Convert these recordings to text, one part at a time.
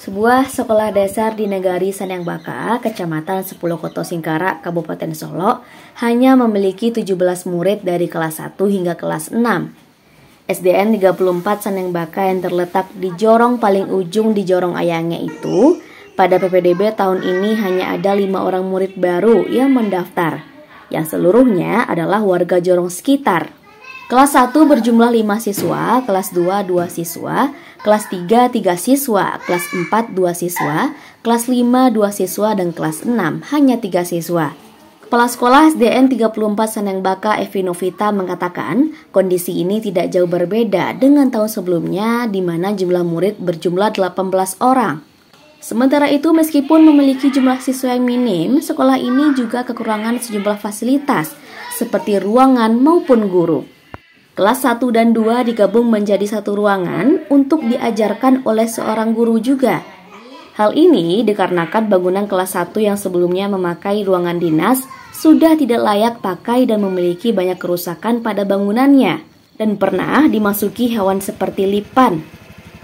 Sebuah sekolah dasar di Negari Sanyangbaka, Kecamatan Sepulukoto Singkarak, Kabupaten Solok, hanya memiliki 17 murid dari kelas 1 hingga kelas 6. SDN 34 Sanyangbaka yang terletak di jorong paling ujung di Jorong Ayangnya itu, pada PPDB tahun ini hanya ada 5 orang murid baru yang mendaftar, yang seluruhnya adalah warga jorong sekitar. Kelas 1 berjumlah 5 siswa, kelas 2 2 siswa, kelas 3 3 siswa, kelas 4 2 siswa, kelas 5 2 siswa, dan kelas 6 hanya 3 siswa. Kepala Sekolah SDN 34 Sanyangbaka Evi Novita mengatakan kondisi ini tidak jauh berbeda dengan tahun sebelumnya di mana jumlah murid berjumlah 18 orang. Sementara itu, meskipun memiliki jumlah siswa yang minim, sekolah ini juga kekurangan sejumlah fasilitas seperti ruangan maupun guru. Kelas 1 dan 2 digabung menjadi satu ruangan untuk diajarkan oleh seorang guru juga. Hal ini dikarenakan bangunan kelas 1 yang sebelumnya memakai ruangan dinas sudah tidak layak pakai dan memiliki banyak kerusakan pada bangunannya dan pernah dimasuki hewan seperti lipan.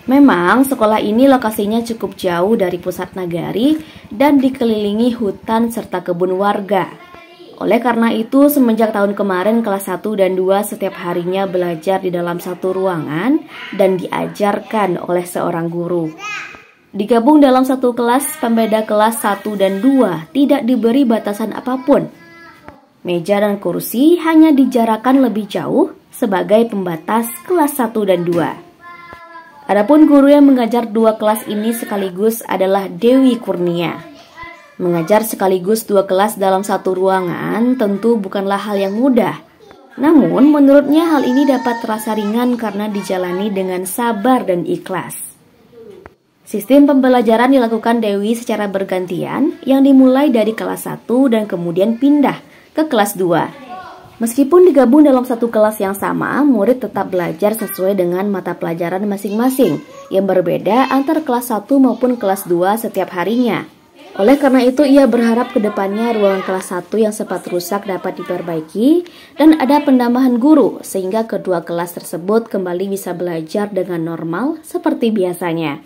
Memang sekolah ini lokasinya cukup jauh dari pusat nagari dan dikelilingi hutan serta kebun warga. Oleh karena itu, semenjak tahun kemarin kelas 1 dan 2 setiap harinya belajar di dalam satu ruangan dan diajarkan oleh seorang guru. Digabung dalam satu kelas, pembeda kelas 1 dan 2 tidak diberi batasan apapun. Meja dan kursi hanya dijarakan lebih jauh sebagai pembatas kelas 1 dan 2. Adapun guru yang mengajar dua kelas ini sekaligus adalah Dewi Kurnia. Mengajar sekaligus dua kelas dalam satu ruangan tentu bukanlah hal yang mudah. Namun menurutnya hal ini dapat terasa ringan karena dijalani dengan sabar dan ikhlas. Sistem pembelajaran dilakukan Dewi secara bergantian yang dimulai dari kelas 1 dan kemudian pindah ke kelas 2. Meskipun digabung dalam satu kelas yang sama, murid tetap belajar sesuai dengan mata pelajaran masing-masing yang berbeda antar kelas 1 maupun kelas 2 setiap harinya. Oleh karena itu, ia berharap ke depannya ruangan kelas 1 yang sempat rusak dapat diperbaiki dan ada penambahan guru sehingga kedua kelas tersebut kembali bisa belajar dengan normal seperti biasanya.